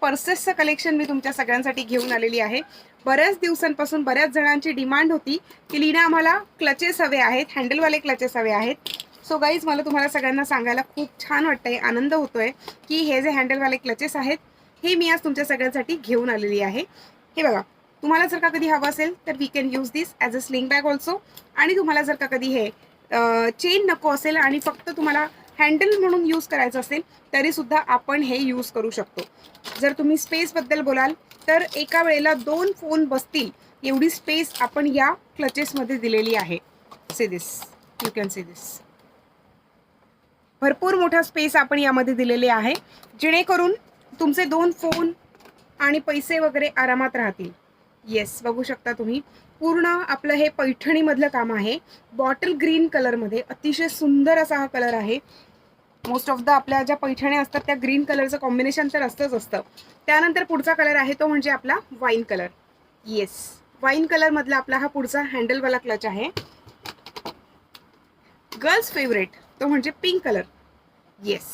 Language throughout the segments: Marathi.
पर्सेसचं कलेक्शन मी तुमच्या सगळ्यांसाठी घेऊन आलेली आहे. बऱ्याच दिवसांपासून बऱ्याच जणांची डिमांड होती की लीना आम्हाला क्लचेस हवे आहेत, हँडलवाले क्लचेस हवे आहेत. सो गाईज मला तुम्हाला सगळ्यांना सांगायला खूप छान वाटतंय, आनंद होतोय की हे जे हँडलवाले क्लचेस आहेत हे मी आज तुमच्या सगळ्यांसाठी घेऊन आलेली आहे. हे बघा, तुम्हाला जर का कधी हवं असेल तर we can use this as a sling bag also. आणि तुम्हाला जर का कधी हे चेन नको असेल आणि फक्त तुम्हाला हँडल म्हणून यूज करायचं असेल तरीसुद्धा आपण हे यूज करू शकतो. जर तुम्ही स्पेसबद्दल बोलाल तर एका वेळेला 2 फोन बसतील एवढी स्पेस आपण या क्लचेसमध्ये दिलेली आहे. See this, you can see this. भरपूर मोठा स्पेस आपण यामध्ये दिलेले आहे जेणेकरून तुमचे 2 फोन आणि पैसे वगैरे आरामात राहतील. येस, बघू शकता तुम्ही पूर्ण आपलं हे पैठणीमधलं काम आहे. बॉटल ग्रीन कलरमध्ये अतिशय सुंदर असा हा कलर आहे. मोस्ट ऑफ द आपल्या ज्या पैठण्या असतात त्या ग्रीन कलरचं कॉम्बिनेशन तर असतंच असतं. त्यानंतर पुढचा कलर आहे तो म्हणजे आपला वाईन कलर. येस, वाईन कलरमधला आपला हा पुढचा हँडलवाला क्लच आहे. गर्ल्स फेवरेट तो म्हणजे पिंक कलर. येस,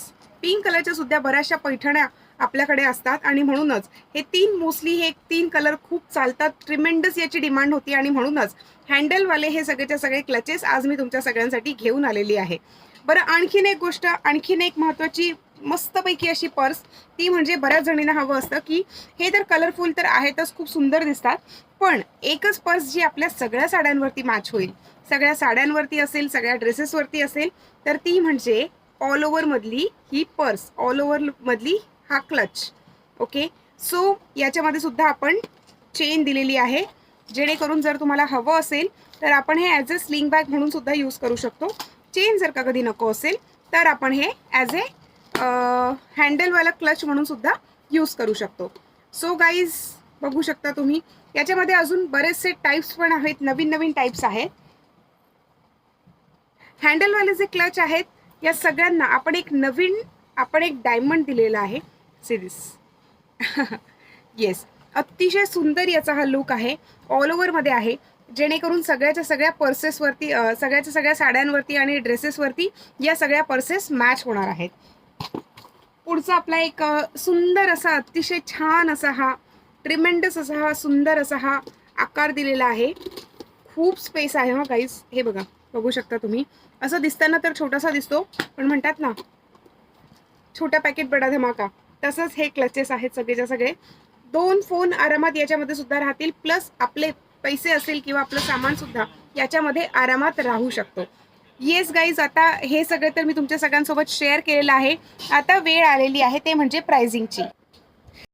पिंक कलरच्या सुद्धा बऱ्याचशा पैठण्या आपल्याकडे असतात आणि म्हणूनच हे 3 मोस्टली हे 3 कलर खूप चालतात. ट्रिमेंडस याची डिमांड होती आणि म्हणूनच हँडलवाले हे सगळेच्या सगळे क्लचेस आज मी तुमच्या सगळ्यांसाठी घेऊन आलेली आहे. बरं, आणखीन एक गोष्ट, आणखीन एक महत्त्वाची मस्तपैकी अशी पर्स, ती म्हणजे बऱ्याच जणींना हवं असतं की हे तर कलरफुल तर आहेतच, खूप सुंदर दिसतात, पण एकच पर्स जी आपल्या सगळ्या साड्यांवरती मॅच होईल, सगळ्या साड्यांवरती असेल, सगळ्या ड्रेसेसवरती असेल, तर ती म्हणजे ऑल ओव्हर मधली ही पर्स, ऑल ओव्हर मधली हा क्लच. ओके, सो याच्यामध्ये सुद्धा आपण चेन दिलेली आहे जेणेकरून जर तुम्हाला हवं असेल तर आपण हे ॲज अ स्लिंग बॅग म्हणून सुद्धा यूज करू शकतो. चेन जर का कधी नको असेल तर आपण हे ॲज ए हँडलवाला क्लच म्हणून सुद्धा यूज करू शकतो. सो गाईज बघू शकता तुम्ही याच्यामध्ये अजून बरेचसे टाईप्स पण आहेत, नवीन नवीन टाईप्स आहेत. हँडलवाले जे क्लच आहेत या सगळ्यांना आपण एक डायमंड दिलेला आहे. See this. येस, अतिशय सुंदर याचा हा लुक आहे, ऑल ओव्हरमध्ये आहे जेणेकरून सगळ्याच्या सगळ्या पर्सेसवरती, सगळ्याच्या सगळ्या साड्यांवरती आणि ड्रेसेसवरती या सगळ्या पर्सेस मॅच होणार आहेत. पुढचा आपला एक सुंदर असा अतिशय छान असा हा ट्रिमेंडस असा हा सुंदर असा हा आकार दिलेला आहे. खूप स्पेस आहे हा गाईज. हे बघा, बघू शकता तुम्ही. असं दिसताना तर छोटासा दिसतो पण म्हणतात ना छोटा पॅकेट बडा धमाका, तसंच हे क्लचेस आहेत सगळेच्या सगळे. 2 फोन आरामात याच्यामध्ये सुद्धा राहतील, प्लस आपले पैसे असेल किंवा आपलं सामान सुद्धा याच्यामध्ये आरामात राहू शकतो. येस गाईज, आता हे सगळं तर मी तुमच्या सगळ्यांसोबत शेअर केलेलं आहे. आता वेळ आलेली आहे ते म्हणजे प्राइसिंगची.